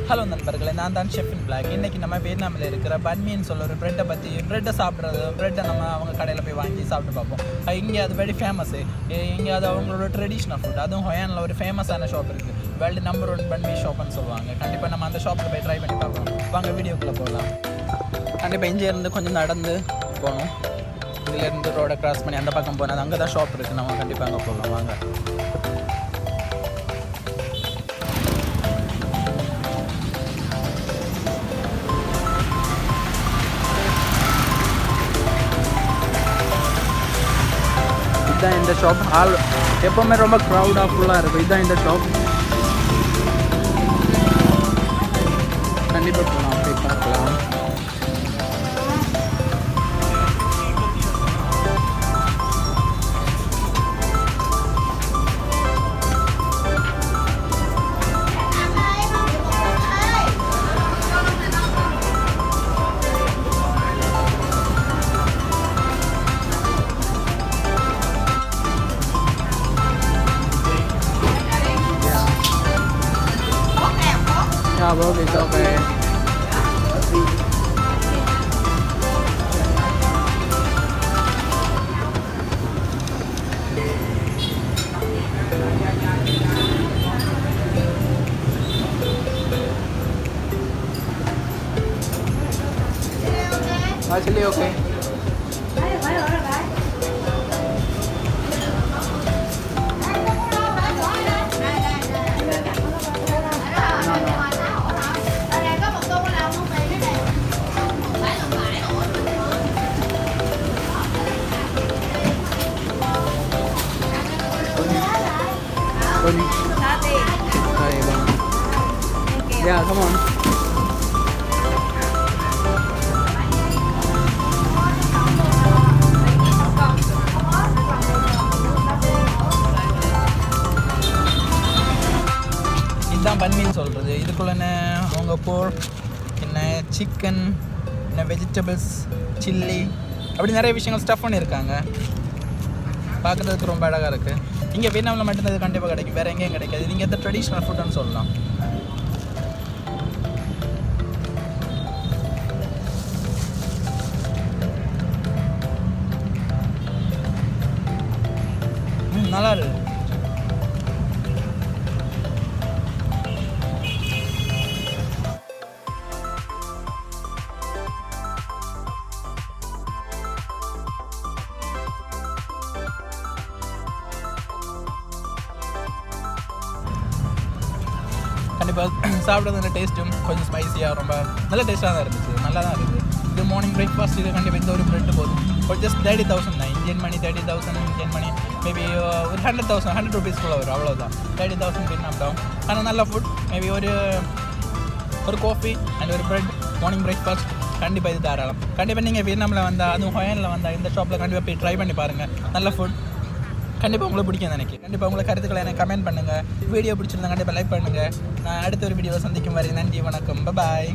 Hello நண்பர்களே, நான் தான் ஷெஃப் இன் பிளாக். இன்றைக்கி நம்ம வியட்நாமில் இருக்கிற பன்மீன்னு சொல்ல ஒரு ப்ரெட்டை பற்றி, ப்ரெட்டை சாப்பிட்றது, ப்ரெட்டை நம்ம அவங்க கடையில் போய் வாங்கி சாப்பிட்டு பார்ப்போம். இங்கே அது வெரி ஃபேமஸ்ஸு. இங்கே அது அவங்களோட ட்ரெடிஷ்னல் ஃபுட். அதுவும் ஹொயானில் ஒரு ஃபேமஸான ஷாப் இருக்குது. வேர்ல்டு நம்பர் 1 பன் மீ ஷாப்னு சொல்லுவாங்க. கண்டிப்பாக நம்ம அந்த ஷாப்பில் போய் ட்ரை பண்ணி பார்ப்போம். வாங்க வீடியோக்குள்ளே போகலாம். கண்டிப்பாக இங்கேருந்து கொஞ்சம் நடந்து போகணும். இதிலேருந்து ரோடை கிராஸ் பண்ணி அந்த பக்கம் போனால் அங்கே தான் ஷாப் இருக்குது. நம்ம கண்டிப்பாக அங்கே போகலாம். வாங்க. இதுதான் இந்த ஷாப். எப்போவுமே ரொம்ப க்ரௌடாக ஃபுல்லாக இருக்கும். இதுதான் இந்த ஷாப். கண்டிப்பாக போகலாம், போய் பார்க்கலாம். Yeah, bro, it's okay. Actually, okay. Yeah, come on. இதுதான் பன்மீன்னு சொல்கிறது. இதுக்குள்ள அவங்க போர்க், என்ன சிக்கன், என்ன வெஜிடபிள்ஸ், சில்லி, அப்படி நிறைய விஷயங்கள் ஸ்டஃப் பண்ணியிருக்காங்க. பார்க்குறதுக்கு ரொம்ப அழகாக இருக்குது. இங்கே வியட்நாமில் மட்டும்தான் இது கண்டிப்பாக கிடைக்கும், வேறு எங்கேயும் கிடைக்காது. நீங்கள் எந்த ட்ரெடிஷ்னல் ஃபுட்டுன்னு சொல்லலாம். நல்லா இருக்கு. கண்டிப்பாக சாப்பிட்றது நல்ல டேஸ்ட்டும் கொஞ்சம் ஸ்பைஸியாக ரொம்ப நல்ல டேஸ்ட்டாக தான் இருந்துச்சு. நல்லா தான் இருக்குது. இது மார்னிங் பிரேக்ஃபாஸ்ட். இது கண்டிப்பாக இந்த ஒரு ப்ரெட்டு போதும். ஒரு ஜஸ்ட் 30,000 தான். Indian money 30,000. Indian money maybe ஒரு 100,000 100 ரூபீஸ்க்குள்ளே வரும். அவ்வளோதான். 30,000 வியட்நாம் டவுன். ஆனால் நல்ல ஃபுட். மேபி ஒரு காஃபி அண்ட் ஒரு ப்ரெட் மார்னிங் பிரேக்ஃபாஸ்ட் கண்டிப்பாக இது தாராளம். கண்டிப்பாக நீங்கள் வியட்நாமில் வந்தால், அதுவும் ஹொயானில் வந்தால் இந்த ஷாப்பில் கண்டிப்பாக போய் ட்ரை பண்ணி பாருங்கள். நல்ல ஃபுட். கண்டிப்பாக உங்களுக்கு பிடிக்கும் நினைக்கிறேன். கண்டிப்பாக உங்களுக்கு கருத்துக்களை எனக்கு கமெண்ட் பண்ணுங்கள். வீடியோ பிடிச்சிருந்தா கண்டிப்பாக லைக் பண்ணுங்கள். நான் அடுத்த ஒரு வீடியோவை சந்திக்கும் வரை நன்றி, வணக்கம், பாய்.